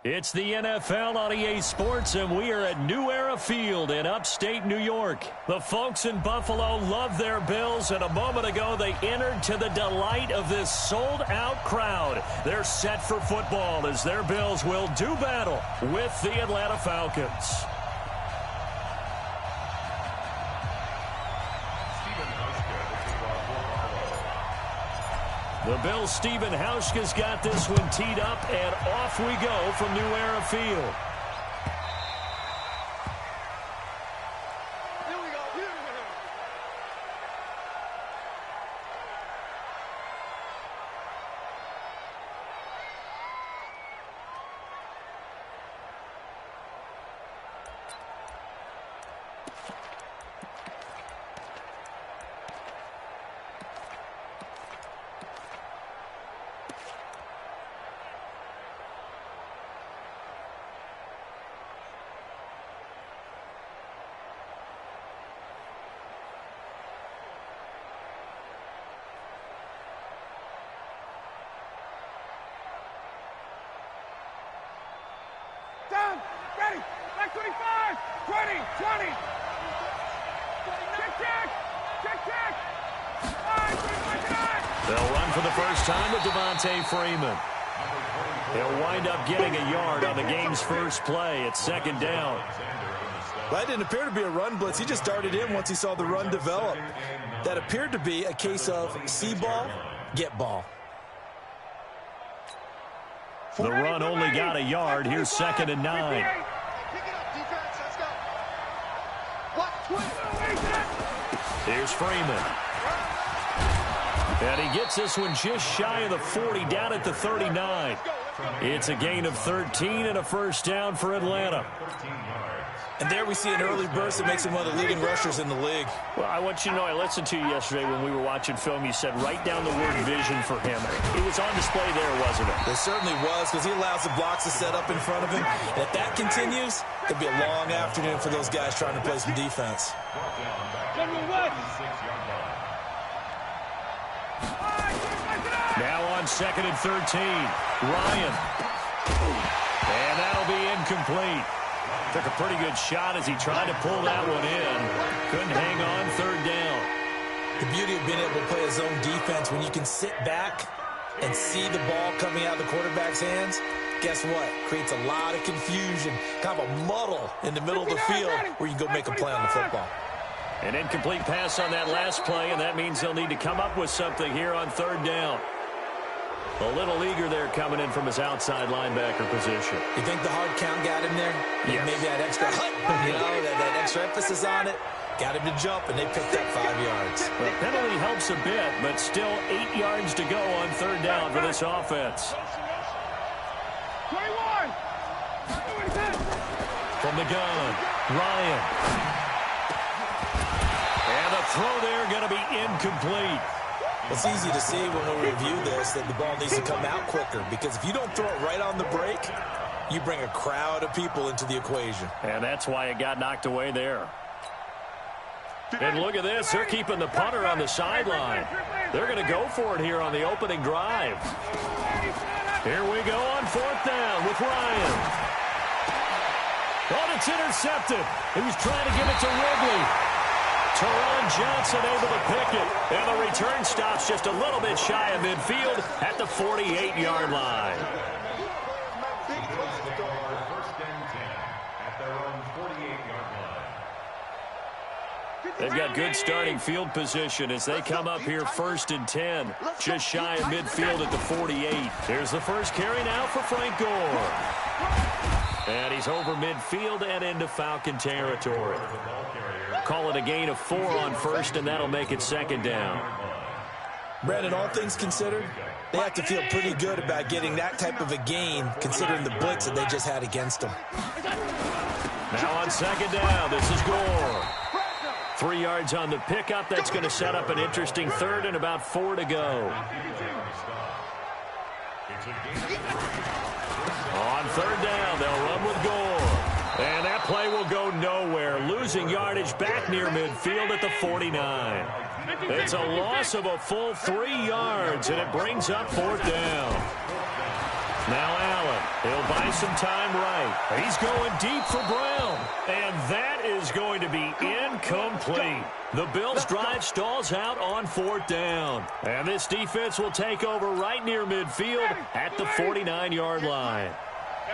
It's the NFL on EA Sports, and we are at New Era Field in upstate New York. The folks in Buffalo love their Bills, and a moment ago they entered to the delight of this sold-out crowd. They're set for football as their Bills will do battle with the Atlanta Falcons. The Bills' Stephen Hauschka's got this one teed up, and off we go from New Era Field. Down, ready, back 25, 20, 20. Check. They'll run for the first time with Devontae Freeman. He'll wind up getting a yard on the game's first play. It's second down. Well, that didn't appear to be a run blitz. He just darted in once he saw the run develop. That appeared to be a case of see ball, get ball. The run only got a yard. Here's second and 9. Pick it up, defense. Let's go. Here's Freeman. And he gets this one just shy of the 40, down at the 39. It's a gain of 13 and a first down for Atlanta. And there we see an early burst that makes him one of the leading rushers in the league. Well, I want you to know, I listened to you yesterday when we were watching film. You said write down the word vision for him. It was on display there, wasn't it? It certainly was, because he allows the blocks to set up in front of him. And if that continues, it'll be a long afternoon for those guys trying to play some defense. Now on second and 13, Ryan. And that'll be incomplete. Took a pretty good shot as he tried to pull that one in. Couldn't hang on, third down. The beauty of being able to play a zone defense, when you can sit back and see the ball coming out of the quarterback's hands, guess what? Creates a lot of confusion, kind of a muddle in the middle of the field where you can go make a play on the football. An incomplete pass on that last play, and that means they'll need to come up with something here on third down. A little eager there coming in from his outside linebacker position. You think the hard count got him there? Yes. Maybe that extra, that extra emphasis on it got him to jump, and they picked up 5 yards. The penalty helps a bit, but still 8 yards to go on third down for this offense. 21. From the gun, Ryan. And the throw there going to be incomplete. It's easy to see when we review this that the ball needs to come out quicker, because if you don't throw it right on the break, you bring a crowd of people into the equation. And that's why it got knocked away there. And look at this. They're keeping the punter on the sideline. They're going to go for it here on the opening drive. Here we go on fourth down with Ryan. Oh, it's intercepted. He was trying to give it to Wrigley. Teron Johnson able to pick it. And the return stops just a little bit shy of midfield at the 48-yard line. They've got good starting field position as they come up here first and 10. Just shy of midfield at the 48. Here's the first carry now for Frank Gore. And he's over midfield and into Falcon territory. Call it a gain of 4 on first, and that'll make it second down. Brandon, all things considered, they have to feel pretty good about getting that type of a gain, considering the blitz that they just had against them. Now on second down, this is Gore. 3 yards on the pickup. That's going to set up an interesting third and about 4 to go. On third down, they'll run with Gore. And that play will go nowhere, losing yardage back near midfield at the 49. It's a loss of a full 3 yards, and it brings up fourth down. Now Allen. He'll buy some time right. He's going deep for Brown. And that is going to be incomplete. The Bills' drive stalls out on 4th down. And this defense will take over right near midfield at the 49-yard line.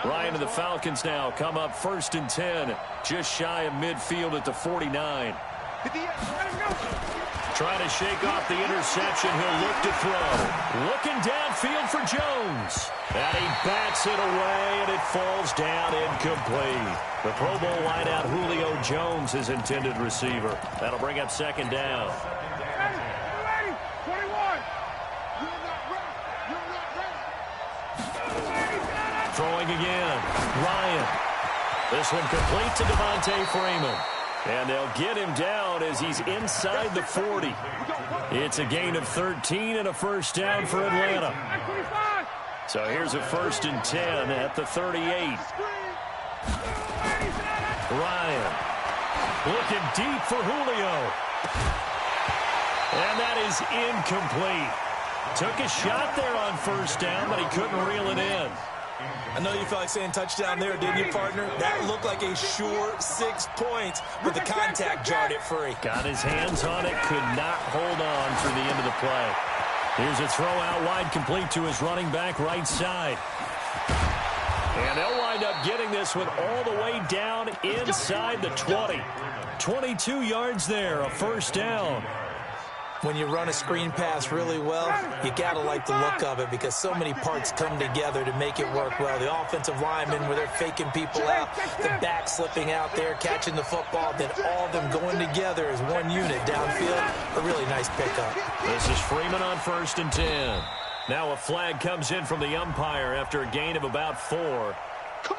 Ryan and the Falcons now come up 1st and 10, just shy of midfield at the 49. Trying to shake off the interception. He'll look to throw. Looking downfield for Jones. And he bats it away, and it falls down incomplete. The Pro Bowl wideout Julio Jones, his intended receiver. That'll bring up 2nd down. Ready. 21. Throwing again. Ryan. This one complete to Devontae Freeman. And they'll get him down as he's inside the 40. It's a gain of 13 and a 1st down for Atlanta. So here's a 1st and 10 at the 38. Ryan looking deep for Julio. And that is incomplete. Took a shot there on 1st down, but he couldn't reel it in. I know you felt like saying touchdown there, didn't you, partner? That looked like a sure 6 points, but the contact jarred it free. Got his hands on it, could not hold on through the end of the play. Here's a throw out wide, complete to his running back right side. And they'll wind up getting this one all the way down inside the 20. 22 yards there, a 1st down. When you run a screen pass really well, you got to like the look of it because so many parts come together to make it work well. The offensive linemen, where they're faking people out, the back slipping out there, catching the football, then all of them going together as one unit downfield. A really nice pickup. This is Freeman on 1st and 10. Now a flag comes in from the umpire after a gain of about 4.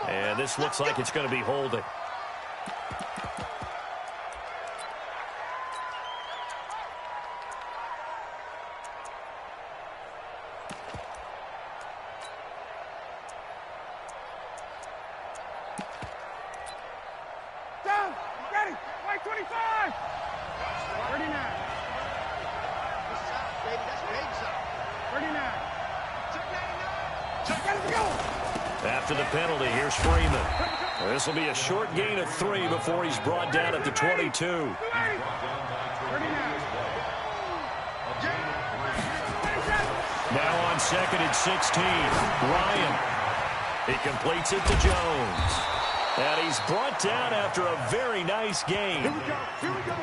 And this looks like it's going to be holding. Down. Ready. White 25. 39. 39. Let's go. After the penalty, here's Freeman. This will be a short gain of 3 before he's brought down at the 22. 39. Now on 2nd and 16, Ryan. He completes it to Jones. And he's brought down after a very nice game. Here we go.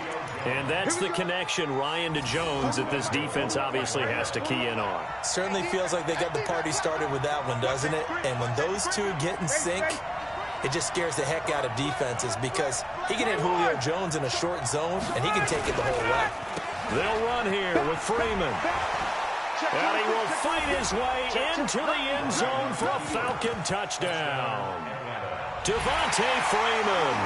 And that's the connection, Ryan to Jones, that this defense obviously has to key in on. Certainly feels like they got the party started with that one, doesn't it? And when those two get in sync, it just scares the heck out of defenses because he can hit Julio Jones in a short zone, and he can take it the whole way. They'll run here with Freeman. And he will fight his way into the end zone for a Falcon touchdown. Devontae Freeman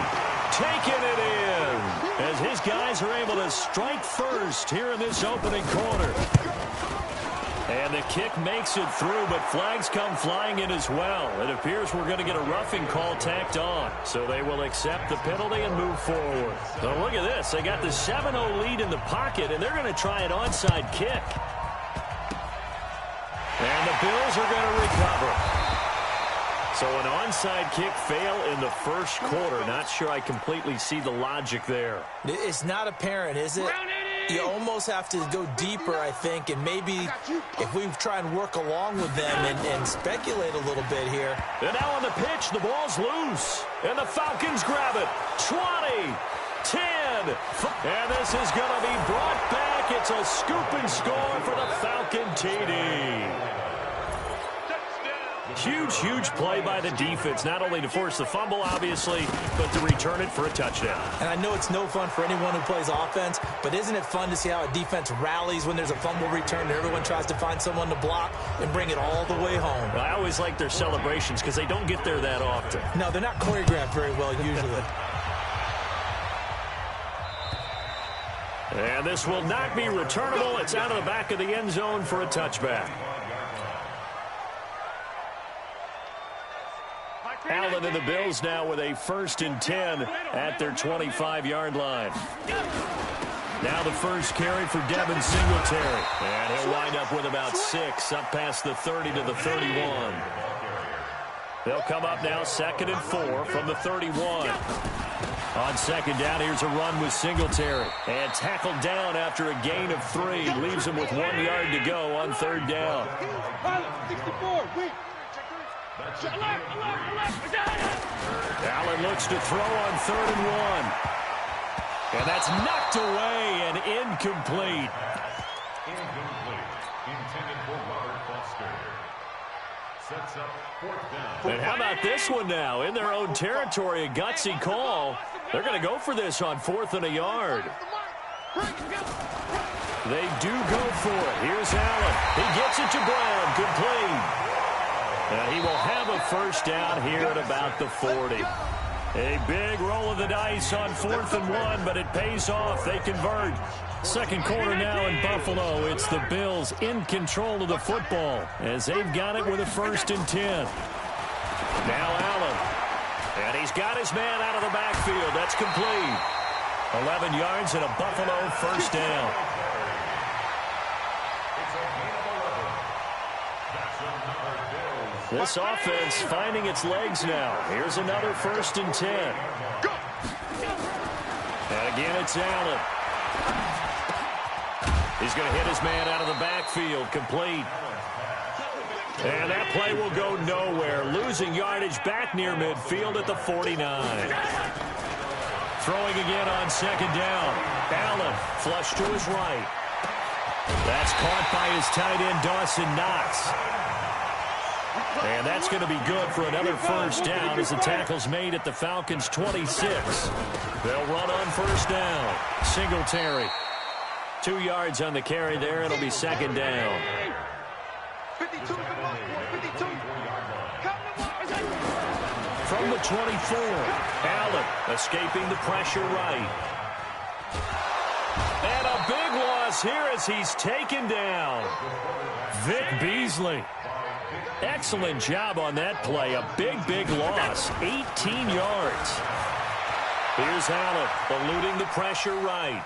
taking it in as his guys are able to strike first here in this opening quarter. And the kick makes it through, but flags come flying in as well. It appears we're going to get a roughing call tacked on. So they will accept the penalty and move forward. So look at this. They got the 7-0 lead in the pocket, and they're going to try an onside kick. And the Bills are going to recover. So an onside kick fail in the first quarter. Not sure I completely see the logic there. It's not apparent, is it? You almost have to go deeper, I think, and maybe if we try and work along with them and speculate a little bit here. And now on the pitch, the ball's loose. And the Falcons grab it. 20, 10. And this is going to be brought back. It's a scoop and score for the Falcon TD. Huge, huge play by the defense, not only to force the fumble, obviously, but to return it for a touchdown. And I know it's no fun for anyone who plays offense, but isn't it fun to see how a defense rallies when there's a fumble return and everyone tries to find someone to block and bring it all the way home? I always like their celebrations because they don't get there that often. No, they're not choreographed very well usually. And this will not be returnable. It's out of the back of the end zone for a touchback. Allen and the Bills now with a 1st and 10 at their 25-yard line. Now the first carry for Devin Singletary. And he'll wind up with about 6 up past the 30 to the 31. They'll come up now 2nd and 4 from the 31. On second down, here's a run with Singletary. And tackled down after a gain of 3. Leaves him with 1 yard to go on 3rd down. 64. Allen looks to throw on 3rd and 1. And that's knocked away and incomplete. Intended for Robert Foster. Sets up 4th down. And how about this one now? In their own territory, a gutsy call. They're going to go for this on 4th and a yard. They do go for it. Here's Allen. He gets it to Brown. Complete. And he will have a 1st down here at about the 40. A big roll of the dice on 4th and 1, but it pays off. They convert. Second quarter now in Buffalo. It's the Bills in control of the football as they've got it with a 1st and 10. Now Allen. And he's got his man out of the backfield. That's complete. 11 yards and a Buffalo 1st down. This offense finding its legs now. Here's another 1st and 10. And again, it's Allen. He's going to hit his man out of the backfield. Complete. And that play will go nowhere. Losing yardage back near midfield at the 49. Throwing again on 2nd down. Allen flush to his right. That's caught by his tight end, Dawson Knox. And that's going to be good for another 1st down as the tackle's made at the Falcons' 26. They'll run on 1st down. Singletary. 2 yards on the carry there. It'll be 2nd down. 52. From the 24, Allen escaping the pressure right. And a big loss here as he's taken down. Vic Beasley. Excellent job on that play. A big loss. 18 yards. Here's Allen eluding the pressure right.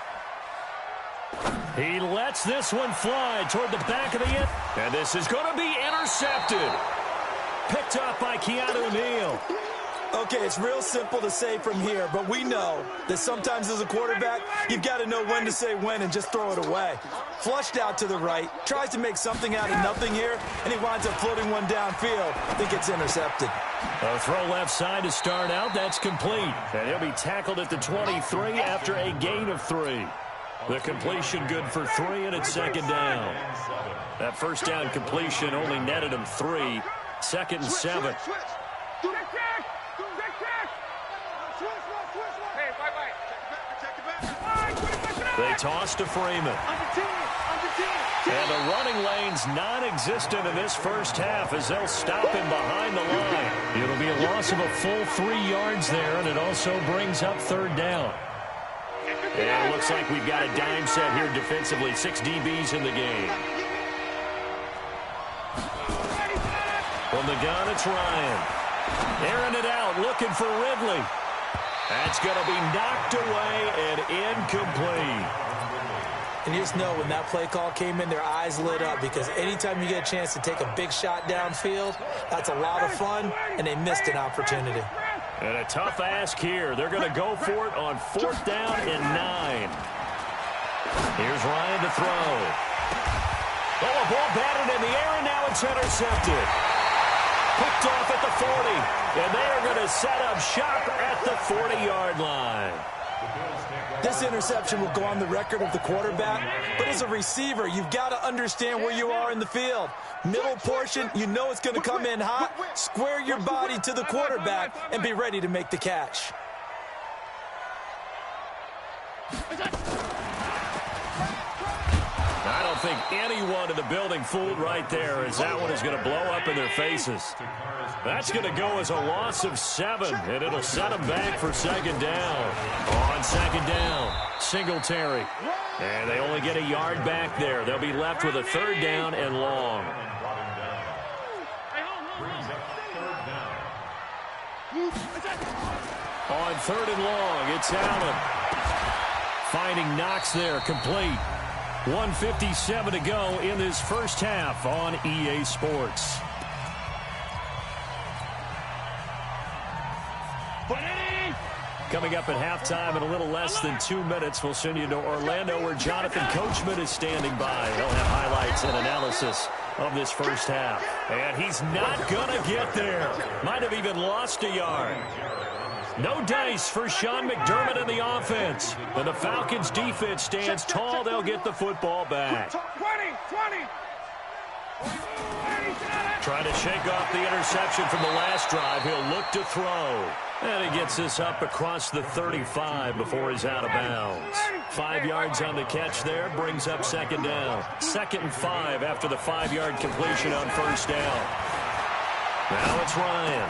He lets this one fly toward the back of the end. And this is going to be intercepted. Picked up by Keanu Neal. Okay, it's real simple to say from here, but we know that sometimes as a quarterback, you've got to know when to say when and just throw it away. Flushed out to the right, tries to make something out of nothing here, and he winds up floating one downfield. I think it's intercepted. A throw left side to start out. That's complete. And he'll be tackled at the 23 after a gain of 3. The completion good for 3, and it's 2nd down. That 1st down completion only netted him 3. 2nd and 7. They toss to Freeman. And the running lane's non-existent in this 1st half as they'll stop him behind the line. It'll be a loss of a full 3 yards there, and it also brings up 3rd down. And it looks like we've got a dime set here defensively. 6 DBs in the game. From the gun, it's Ryan. Airing it out, looking for Ridley. That's going to be knocked away and incomplete. And you just know when that play call came in, their eyes lit up because anytime you get a chance to take a big shot downfield, that's a lot of fun, and they missed an opportunity. And a tough ask here. They're going to go for it on 4th down and 9. Here's Ryan to throw. Oh, a ball batted in the air, and now it's intercepted. Picked off at the 40, and they are going to set up shop at the 40-yard line. This interception will go on the record of the quarterback, but as a receiver, you've got to understand where you are in the field. Middle portion, you know it's going to come in hot. Square your body to the quarterback and be ready to make the catch. I don't think anyone in the building fooled right there as that one is going to blow up in their faces. That's going to go as a loss of 7, and it'll set them back for 2nd down. On 2nd down, Singletary. And they only get a yard back there. They'll be left with a 3rd down and long. On 3rd and long, it's Allen. Finding Knox there, complete. 1:57 to go in this 1st half on EA Sports. coming up at halftime in a little less than 2 minutes. We'll send you to Orlando, where Jonathan Coachman is standing by. He'll have highlights and analysis of this first half. And he's not going to get there. Might have even lost a yard. No dice for Sean McDermott in the offense. And the Falcons' defense stands tall. They'll get the football back. 20. Trying to shake off the interception from the last drive. He'll look to throw. And he gets this up across the 35 before he's out of bounds. 5 yards on the catch there, brings up second down. 2nd and 5 after the 5-yard completion on first down. Now it's Ryan.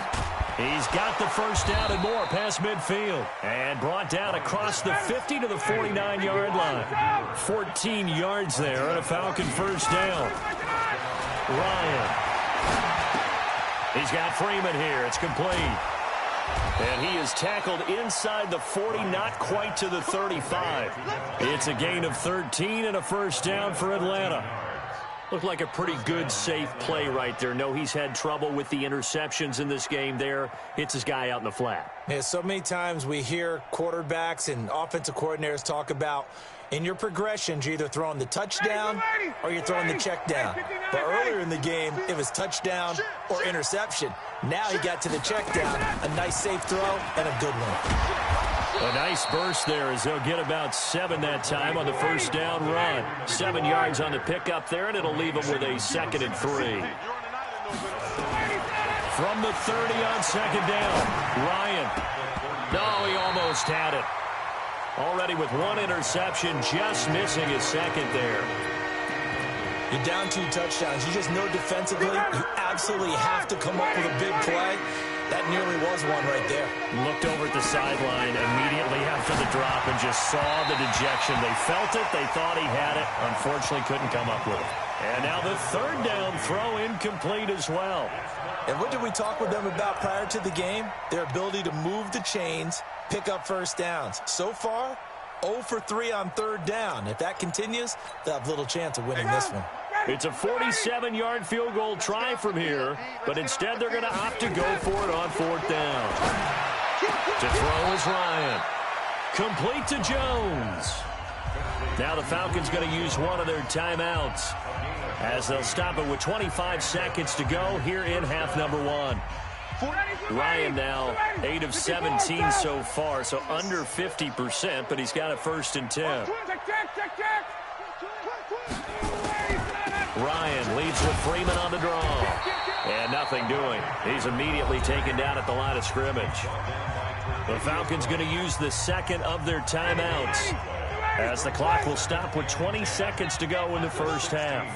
He's got the first down and more past midfield. And brought down across the 50 to the 49-yard line. 14 yards there and a Falcon first down. Ryan. He's got Freeman here. It's complete. And he is tackled inside the 40, not quite to the 35. It's a gain of 13 and a first down for Atlanta. Looked like a pretty good, safe play right there. No, he's had trouble with the interceptions in this game there. Hits his guy out in the flat. Yeah, so many times we hear quarterbacks and offensive coordinators talk about in your progressions, you're either throwing the touchdown or you're throwing the check down. But earlier in the game, it was touchdown or interception. Now he got to the check down, a nice safe throw, and a good one. A nice burst there as they'll get about 7 that time on the first down run. 7 yards on the pickup there, and it'll leave them with a 2nd and 3. From the 30 on second down, Ryan. No, he almost had it. Already with 1 interception, just missing his 2nd there. You're down 2 touchdowns. You just know defensively you absolutely have to come up with a big play. That nearly was one right there. Looked over at the sideline immediately after the drop and just saw the dejection. They felt it. They thought he had it. Unfortunately, couldn't come up with it. And now the 3rd down throw incomplete as well. And what did we talk with them about prior to the game? Their ability to move the chains, pick up first downs. So far, 0 for 3 on 3rd down. If that continues, they'll have little chance of winning this one. It's a 47-yard field goal try from here, but instead they're going to opt to go for it on 4th down. To throw is Ryan. Complete to Jones. Now the Falcons going to use one of their timeouts as they'll stop it with 25 seconds to go here in half number 1. Ryan now 8 of 17 so far, so under 50%, but he's got a 1st and 10. Ryan leads with Freeman on the draw. And nothing doing. He's immediately taken down at the line of scrimmage. The Falcons going to use the 2nd of their timeouts as the clock will stop with 20 seconds to go in the first half.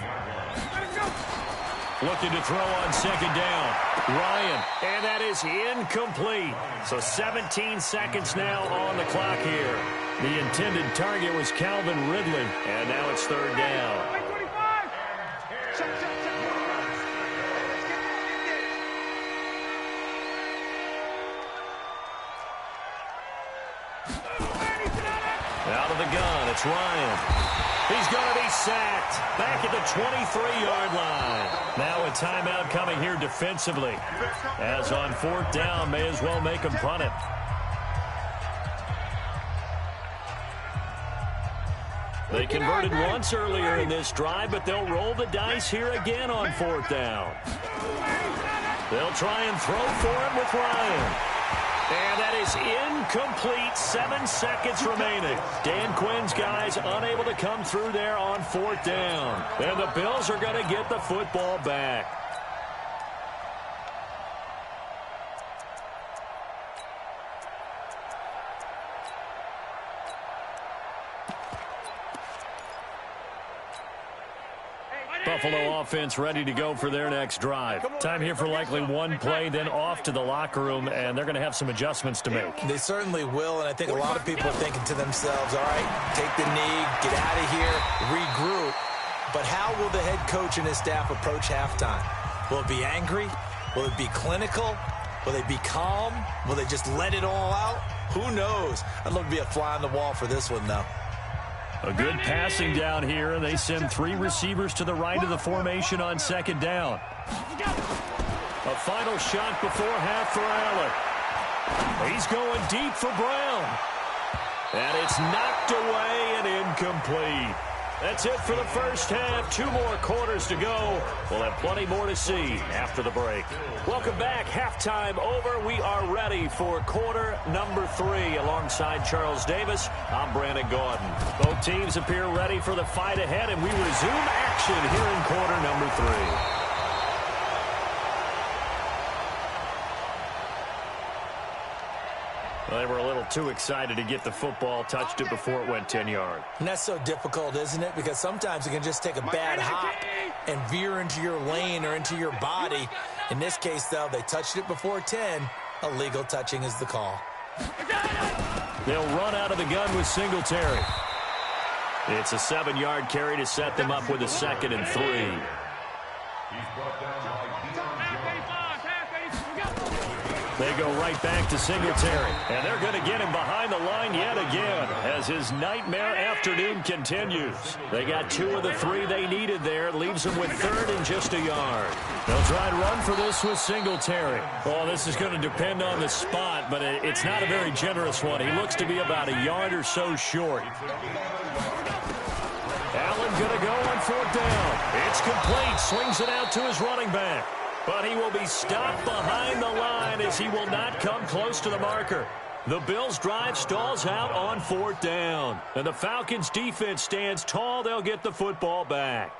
Looking to throw on 2nd down. Ryan, and that is incomplete. So 17 seconds now on the clock here. The intended target was Calvin Ridley, and now it's 3rd down. Out of the gun, it's Ryan. He's going to be sacked. Back at the 23-yard line. Now a timeout coming here defensively. As on 4th down, may as well make him punt it. They converted once earlier in this drive, but they'll roll the dice here again on 4th down. They'll try and throw for it with Ryan. And that is incomplete. 7 seconds remaining. Dan Quinn's guys unable to come through there on 4th down. And the Bills are going to get the football back. Buffalo offense ready to go for their next drive. Time here for likely one play, then off to the locker room, and they're going to have some adjustments to make. They certainly will, and I think a lot of people are thinking to themselves, all right, take the knee, get out of here, regroup. But how will the head coach and his staff approach halftime? Will it be angry? Will it be clinical? Will they be calm? Will they just let it all out? Who knows? I'd love to be a fly on the wall for this one, though. A good passing down here, and they send 3 receivers to the right of the formation on 2nd down. A final shot before half for Allen. He's going deep for Brown. And it's knocked away and incomplete. That's it for the first half. 2 more quarters to go. We'll have plenty more to see after the break. Welcome back. Halftime over. We are ready for quarter number 3. Alongside Charles Davis, I'm Brandon Gaudin. Both teams appear ready for the fight ahead, and we resume action here in quarter number 3. They were a little too excited to get the football, touched it before it went 10 yards. And that's so difficult, isn't it? Because sometimes you can just take a bad hop and veer into your lane or into your body. In this case, though, they touched it before 10. Illegal touching is the call. They'll run out of the gun with Singletary. It's a 7-yard carry to set them up with a 2nd and 3. He's brought down by They go right back to Singletary. And they're going to get him behind the line yet again as his nightmare afternoon continues. They got 2 of the 3 they needed there. Leaves them with 3rd and just a yard. They'll try and run for this with Singletary. Well, this is going to depend on the spot, but it's not a very generous one. He looks to be about a yard or so short. Allen going to go on 4th down. It's complete. Swings it out to his running back. But he will be stopped behind the line as he will not come close to the marker. The Bills' drive stalls out on 4th down. And the Falcons' defense stands tall. They'll get the football back.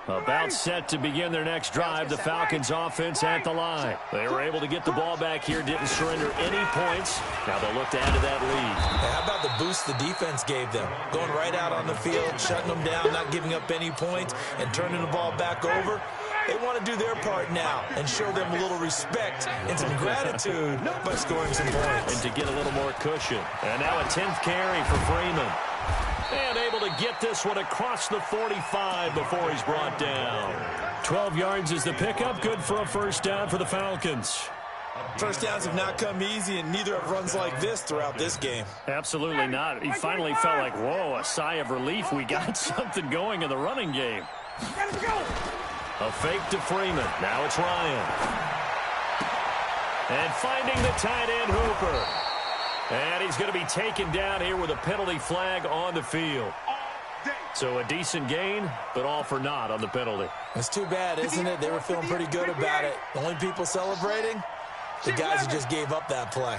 About set to begin their next drive, the Falcons' offense at the line. They were able to get the ball back here, didn't surrender any points. Now they'll look to add to that lead. Hey, how about the boost the defense gave them? Going right out on the field, shutting them down, not giving up any points, and turning the ball back over. They want to do their part now and show them a little respect and some gratitude by scoring some points. And to get a little more cushion. And now a 10th carry for Freeman. And able to get this one across the 45 before he's brought down. 12 yards is the pickup. Good for a 1st down for the Falcons. First downs have not come easy, and neither have runs like this throughout this game. Absolutely not. He finally felt like, whoa, a sigh of relief. We got something going in the running game. A fake to Freeman. Now it's Ryan. And finding the tight end, Hooper. And he's going to be taken down here with a penalty flag on the field. So a decent gain, but all for naught on the penalty. It's too bad, isn't it? They were feeling pretty good about it. The only people celebrating, the guys who just gave up that play.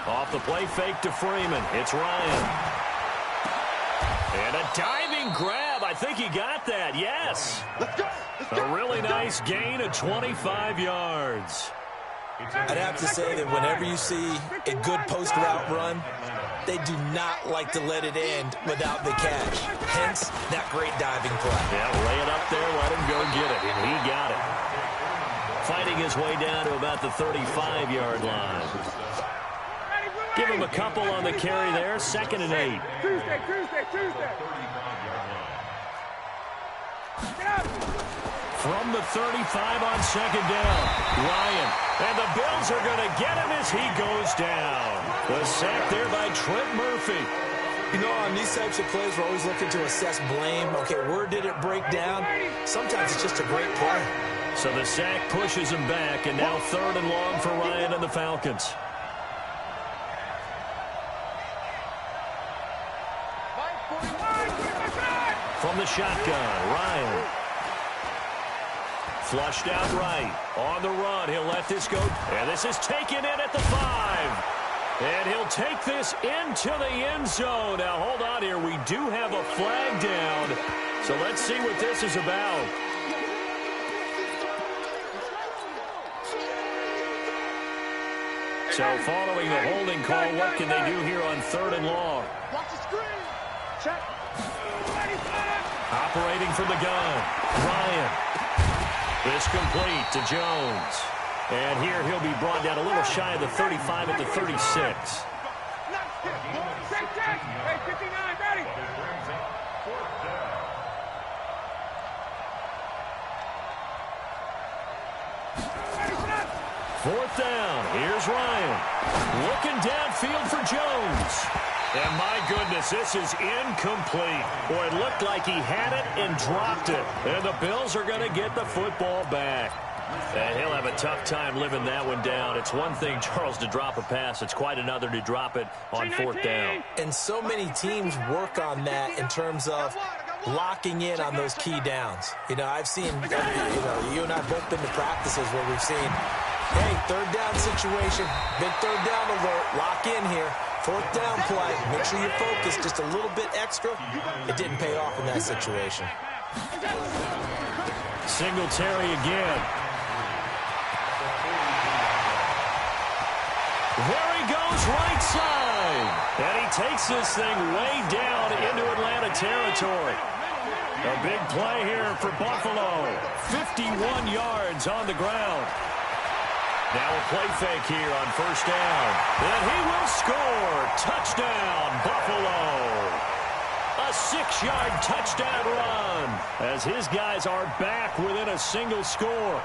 Off the play fake to Freeman. It's Ryan. And a diving grab. I think he got that. Yes. A really nice gain of 25 yards. I'd have to say that whenever you see a good post route run, they do not like to let it end without the catch. Hence, that great diving play. Yeah, lay it up there, let him go get it. And he got it. Fighting his way down to about the 35-yard line. Give him a couple on the carry there. 2nd and 8. Tuesday. From the 35 on 2nd down, Ryan. And the Bills are going to get him as he goes down. The sack there by Trent Murphy. You know, on these types of plays, we're always looking to assess blame. Okay, where did it break down? Sometimes it's just a great play. So the sack pushes him back, and now 3rd and long for Ryan and the Falcons. From the shotgun, Ryan. Flushed out right. On the run, he'll let this go. And this is taken in at the 5. And he'll take this into the end zone. Now, hold on here. We do have a flag down. So let's see what this is about. So following the holding call, what can they do here on 3rd and long? Watch the screen. Check. Operating from the gun, Ryan. This complete to Jones. And here he'll be brought down a little shy of the 35 at the 36. Hey, 59, ready. Fourth down. Here's Ryan. Looking downfield for Jones. And my goodness, this is incomplete. Boy, it looked like he had it and dropped it. And the Bills are going to get the football back. And he'll have a tough time living that one down. It's one thing, Charles, to drop a pass. It's quite another to drop it on fourth down. And so many teams work on that in terms of locking in on those key downs. You know, I've seen, you and I have both been to practices where we've seen, hey, third down situation, big third down alert, lock in here. Fourth down play, make sure you focus just a little bit extra. It didn't pay off in that situation. Singletary again. There he goes, right side. And he takes this thing way down into Atlanta territory. A big play here for Buffalo. 51 yards on the ground. Now a play fake here on first down. And he will score. Touchdown, Buffalo. A 6-yard touchdown run as his guys are back within a single score.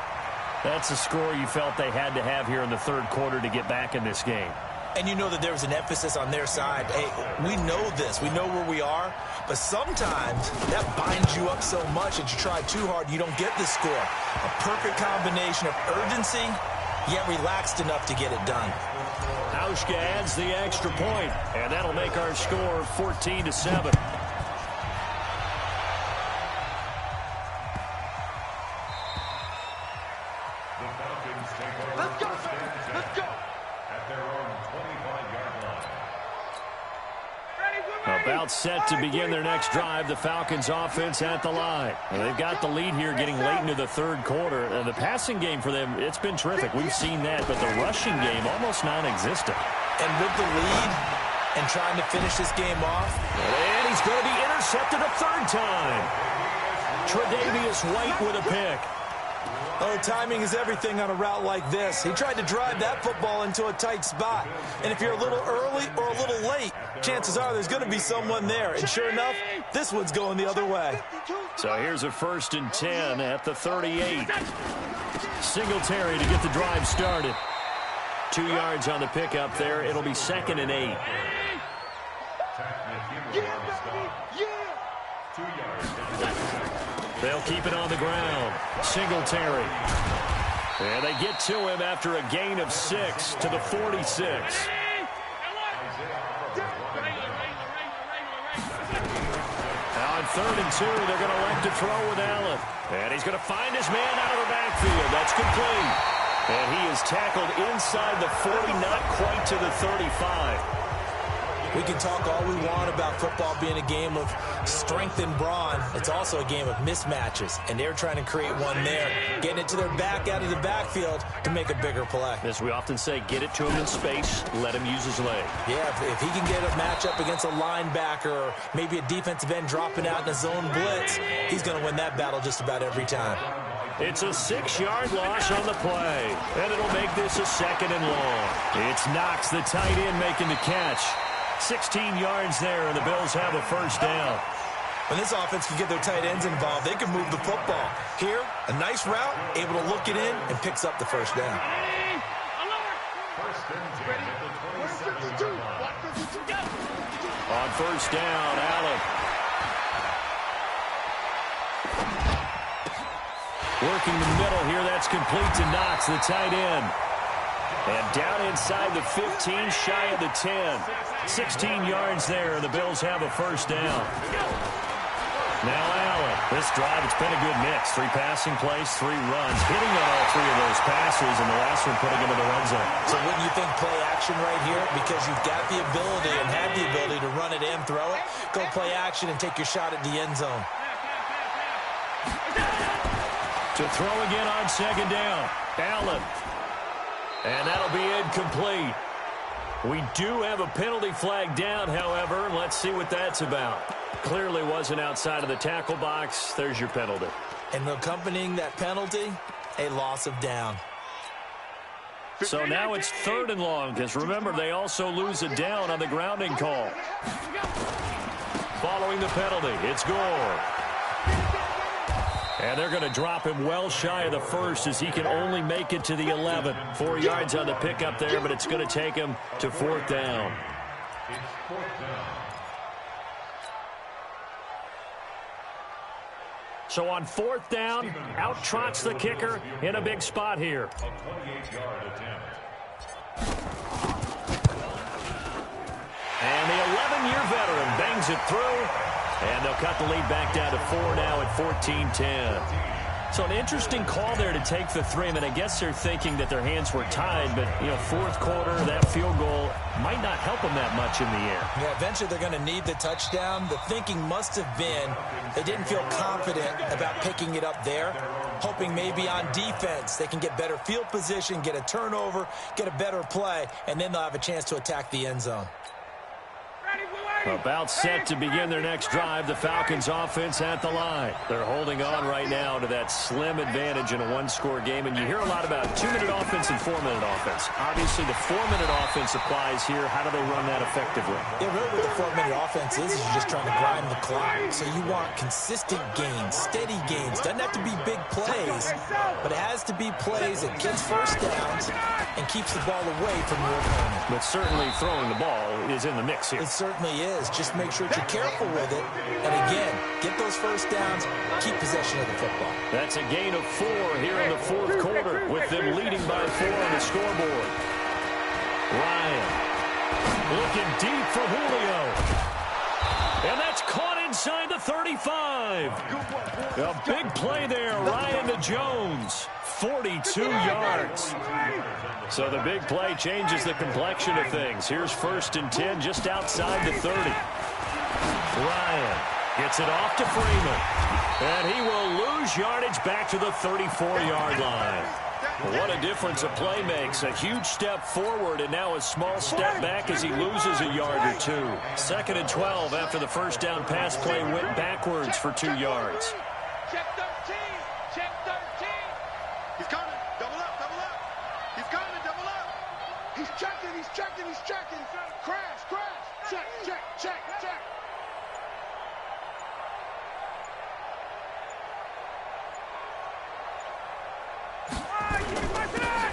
That's a score you felt they had to have here in the third quarter to get back in this game. And you know that there was an emphasis on their side. Hey, we know this. We know where we are. But sometimes that binds you up so much that you try too hard, you don't get the score. A perfect combination of urgency, yet relaxed enough to get it done. Hauschka adds the extra point, and that'll make our score 14-7. About set to begin their next drive, the Falcons offense at the line. And they've got the lead here getting late into the third quarter. And the passing game for them, it's been terrific. We've seen that, but the rushing game almost non-existent. And with the lead and trying to finish this game off. And he's going to be intercepted a third time. Tre'Davious White with a pick. Oh, timing is everything on a route like this. He tried to drive that football into a tight spot. And if you're a little early or a little late, chances are there's going to be someone there. And sure enough, this one's going the other way. So here's a 1st and 10 at the 38. Singletary to get the drive started. 2 yards on the pickup there. It'll be 2nd and 8. They'll keep it on the ground. Singletary. And they get to him after a gain of 6 to the 46. Now on 3rd and 2, they're going to elect to throw with Allen. And he's going to find his man out of the backfield. That's complete. And he is tackled inside the 40, not quite to the 35. We can talk all we want about football being a game of strength and brawn. It's also a game of mismatches, and they're trying to create one there, getting it to their back out of the backfield to make a bigger play. As we often say, get it to him in space, let him use his leg. Yeah, if he can get a matchup against a linebacker or maybe a defensive end dropping out in a zone blitz, he's going to win that battle just about every time. It's a 6-yard loss on the play, and it'll make this a 2nd and long. It's Knox, the tight end, making the catch. 16 yards there, and the Bills have a 1st down. When this offense can get their tight ends involved, they can move the football. Here, a nice route, able to look it in, and picks up the 1st down. On 1st down, Allen. Working the middle here, that's complete to Knox, the tight end. And down inside the 15, shy of the 10. 16 yards there, and the Bills have a 1st down. Now Allen. This drive, it's been a good mix. 3 passing plays, 3 runs. Hitting on all 3 of those passes, and the last one putting him in the red zone. So wouldn't you think play action right here? Because you've got the ability and have the ability to run it in, throw it, go play action, and take your shot at the end zone. To throw again on 2nd down. Allen. And that'll be incomplete. We do have a penalty flag down, however. Let's see what that's about. Clearly wasn't outside of the tackle box. There's your penalty. And accompanying that penalty, a loss of down. So now it's 3rd and long, because remember, they also lose a down on the grounding call. Following the penalty, it's Gore. And they're going to drop him well shy of the 1st as he can only make it to the 11. 4 yards on the pickup there, but it's going to take him to 4th down. It's 4th down. So on 4th down, out trots the kicker in a big spot here. A 28-yard attempt. And the 11-year veteran bangs it through. And they'll cut the lead back down to 4 now at 14-10. So an interesting call there to take the 3. I mean, I guess they're thinking that their hands were tied, but, you know, 4th quarter, that field goal might not help them that much in the air. Yeah, eventually they're going to need the touchdown. The thinking must have been they didn't feel confident about picking it up there, hoping maybe on defense they can get better field position, get a turnover, get a better play, and then they'll have a chance to attack the end zone. About set to begin their next drive, the Falcons offense at the line. They're holding on right now to that slim advantage in a one-score game, and you hear a lot about 2-minute offense and 4-minute offense. Obviously, the 4-minute offense applies here. How do they run that effectively? Yeah, really what the 4-minute offense is you're just trying to grind the clock. So you want consistent gains, steady gains. Doesn't have to be big plays, but it has to be plays that gets first downs and keeps the ball away from your opponent. But certainly throwing the ball is in the mix here. It certainly is. Just make sure that you're careful with it. And again, get those first downs, keep possession of the football. That's a gain of 4 here in the 4th quarter, with them leading by 4 on the scoreboard. Ryan looking deep for Julio. And that's caught inside the 35. A big play there, Ryan to Jones. 42 yards. So the big play changes the complexion of things. Here's 1st and 10 just outside the 30. Ryan gets it off to Freeman. And he will lose yardage back to the 34-yard line. What a difference a play makes. A huge step forward and now a small step back as he loses a yard or 2. 2nd and 12 after the first down pass play went backwards for 2 yards. Check 13. Check 13. He's coming. Double up. Double up. He's coming. Double up. He's checking. He's checking. He's checking. Crash. Crash. Check. Check. Check. Check.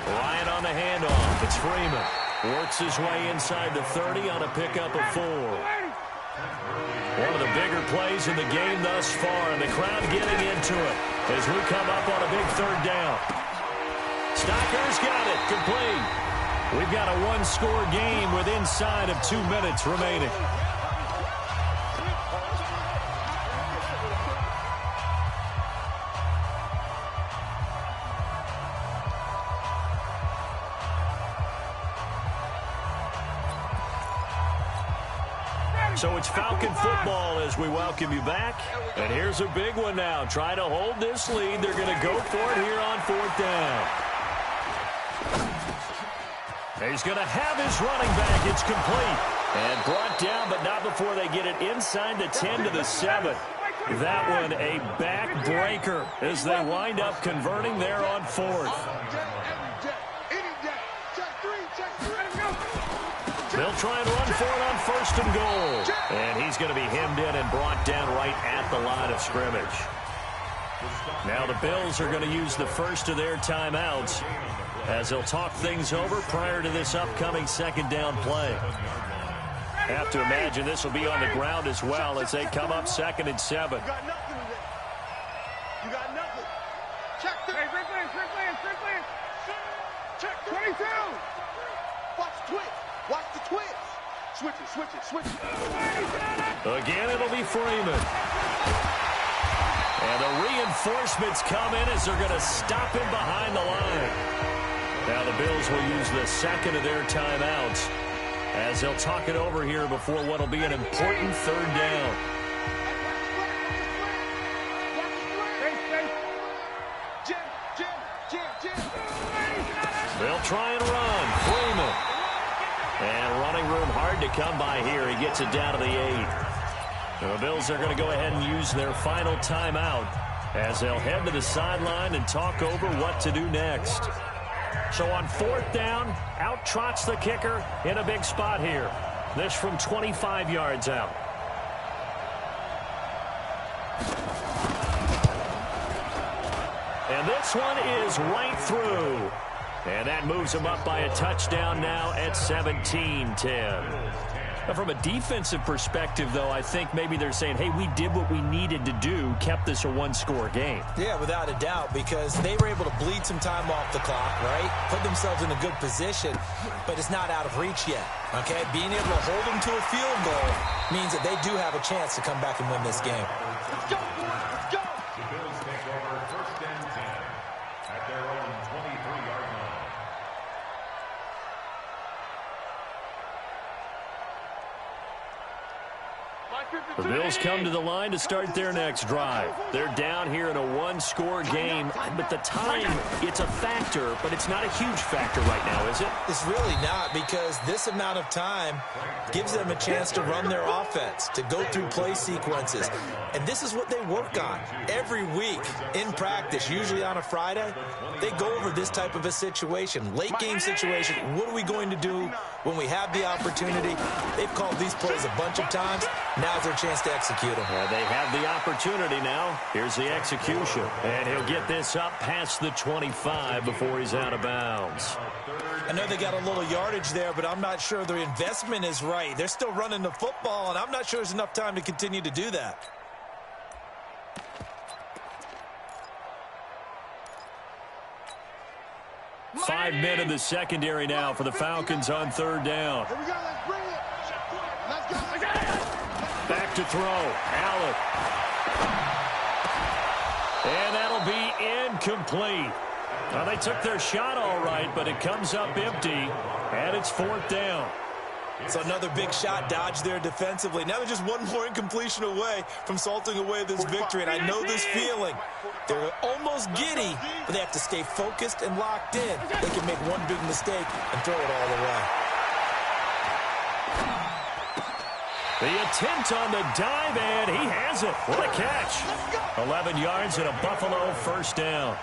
Ryan on the handoff. It's Freeman. Works his way inside the 30 on a pickup of 4. One of the bigger plays in the game thus far, and the crowd getting into it as we come up on a big 3rd down. Stocker's got it. Complete. We've got a one-score game with inside of 2 minutes remaining. So it's Falcon football as we welcome you back. And here's a big one now. Try to hold this lead. They're going to go for it here on 4th down. He's going to have his running back. It's complete. And brought down, but not before they get it inside the 10 to the 7. That one a backbreaker as they wind up converting there on 4th. They'll try and run for it on 1st and goal. And he's going to be hemmed in and brought down right at the line of scrimmage. Now the Bills are going to use the first of their timeouts as they'll talk things over prior to this upcoming 2nd down play. Have to imagine this will be on the ground as well as they come up 2nd and 7. You got nothing with it. You got nothing. Check the... Hey, Strickland. Check 22. Watch the twitch. Watch the twitch. Switch it. Again, it'll be Freeman. And the reinforcements come in as they're going to stop him behind the line. Now the Bills will use the 2nd of their timeouts as they'll talk it over here before what will be an important 3rd down. They'll try and run. Freeman. And running room hard to come by here. He gets it down to the 8. The Bills are going to go ahead and use their final timeout as they'll head to the sideline and talk over what to do next. So on 4th down, out trots the kicker in a big spot here. This from 25 yards out. And this one is right through. And that moves them up by a touchdown now at 17-10. From a defensive perspective, though, I think maybe they're saying, hey, we did what we needed to do, kept this a one-score game. Yeah, without a doubt, because they were able to bleed some time off the clock, right? Put themselves in a good position, but it's not out of reach yet, okay? Being able to hold them to a field goal means that they do have a chance to come back and win this game. Let's go. Let's go. The Bills take over 1st and 10 at their own 23-yard line. The Bills come to the line to start their next drive. They're down here in a one-score game, but the time, it's a factor, but it's not a huge factor right now, is it? It's really not, because this amount of time gives them a chance to run their offense, to go through play sequences. And this is what they work on every week in practice, usually on a Friday. They go over this type of a situation, late-game situation. What are we going to do when we have the opportunity? They've called these plays a bunch of times. Now's their chance to execute them. They have the opportunity now. Here's the execution. And he'll get this up past the 25 before he's out of bounds. I know they got a little yardage there, but I'm not sure their investment is right. They're still running the football, and I'm not sure there's enough time to continue to do that. Five men in the secondary now for the Falcons on 3rd down. Here we go. Let's bring it. Let's go. Back to throw. Allen. And that'll be incomplete. Now, they took their shot all right, but it comes up empty, and it's 4th down. So another big shot dodged there defensively. Now they're just one more incompletion away from salting away this victory, and I know this feeling. They're almost giddy, but they have to stay focused and locked in. They can make one big mistake and throw it all the way. The attempt on the dive, and he has it. What a catch. 11 yards and a Buffalo 1st down.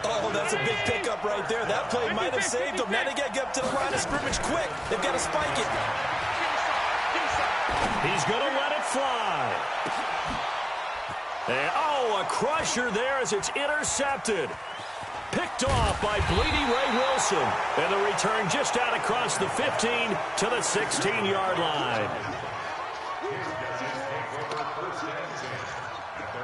Oh, that's a big pickup right there. That play might have saved them. Now they got to get up to the line of scrimmage quick. They've got to spike it. He's going to let it fly. And, oh, a crusher there as it's intercepted. Picked off by Bleedy Ray Wilson. And the return just out across the 15 to the 16-yard line.